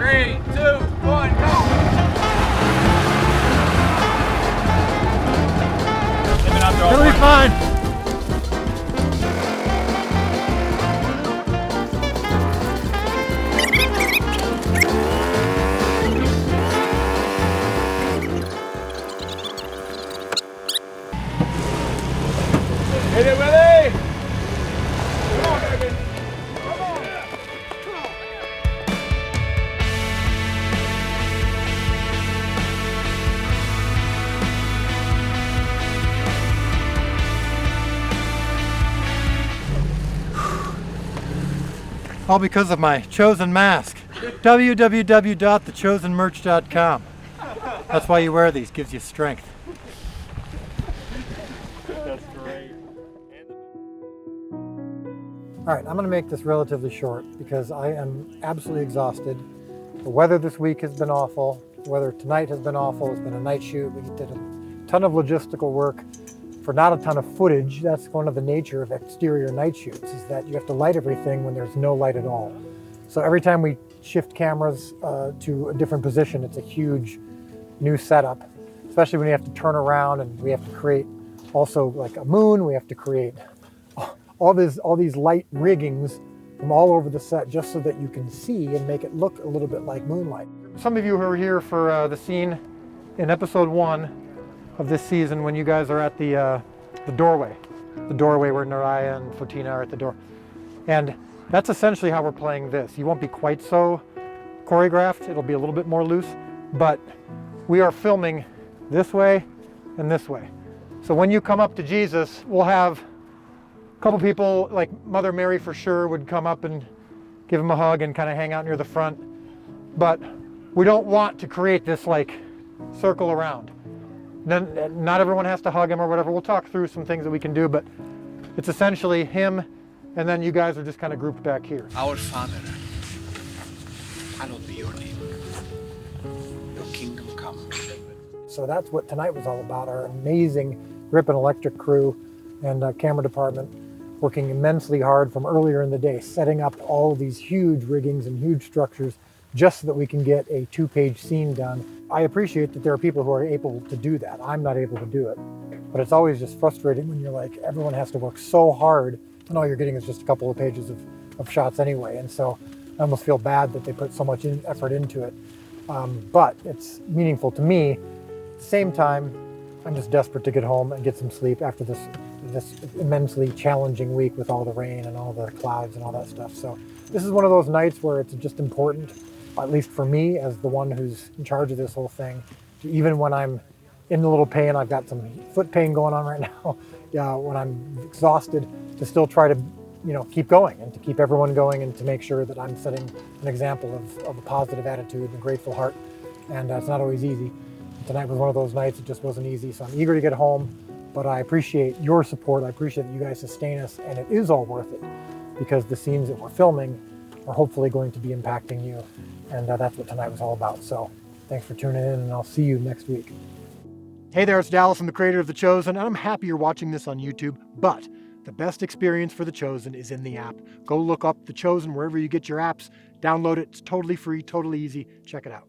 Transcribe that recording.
3, 2, 1, go! It'll be fine. Hit it, Willie! Come on, baby! Come on! All because of my chosen mask. www.thechosenmerch.com. That's why you wear these, gives you strength. That's great. All right, I'm gonna make this relatively short because I am absolutely exhausted. The weather this week has been awful. The weather tonight has been awful. It's been a night shoot. We did a ton of logistical work for not a ton of footage. That's one of the nature of exterior night shoots, is that you have to light everything when there's no light at all. So every time we shift cameras to a different position, it's a huge new setup, especially when you have to turn around and we have to create also like a moon. We have to create all these light riggings from all over the set just so that you can see and make it look a little bit like moonlight. Some of you who are here for the scene in episode 1 of this season, when you guys are at the doorway where Naraya and Fotina are at the door. And that's essentially how we're playing this. You won't be quite so choreographed, it'll be a little bit more loose, but we are filming this way and this way. So when you come up to Jesus, we'll have a couple people, like Mother Mary for sure would come up and give him a hug and kind of hang out near the front. But we don't want to create this like circle around. Not everyone has to hug him or whatever. We'll talk through some things that we can do, but it's essentially him, and then you guys are just kind of grouped back here. Our Father, hallowed be your name. Your kingdom come. So that's what tonight was all about. Our amazing grip and electric crew and camera department working immensely hard from earlier in the day, setting up all of these huge riggings and huge structures just so that we can get a 2-page scene done. I appreciate that there are people who are able to do that. I'm not able to do it. But it's always just frustrating when you're like, everyone has to work so hard and all you're getting is just a couple of pages of shots anyway. And so I almost feel bad that they put so much effort into it. But it's meaningful to me. At the same time, I'm just desperate to get home and get some sleep after this immensely challenging week with all the rain and all the clouds and all that stuff. So this is one of those nights where it's just important, at least for me as the one who's in charge of this whole thing, to, even when I'm in a little pain, I've got some foot pain going on right now, when I'm exhausted, to still try to keep going and to keep everyone going and to make sure that I'm setting an example of a positive attitude and a grateful heart. And it's not always easy. Tonight was one of those nights. It just wasn't easy. So I'm eager to get home, but I appreciate your support. I appreciate that you guys sustain us, and it is all worth it because the scenes that we're filming are hopefully going to be impacting you. And that's what tonight was all about. So thanks for tuning in, and I'll see you next week. Hey there, it's Dallas. I'm the creator of The Chosen, and I'm happy you're watching this on YouTube, but the best experience for The Chosen is in the app. Go look up The Chosen wherever you get your apps, download it. It's totally free, totally easy. Check it out.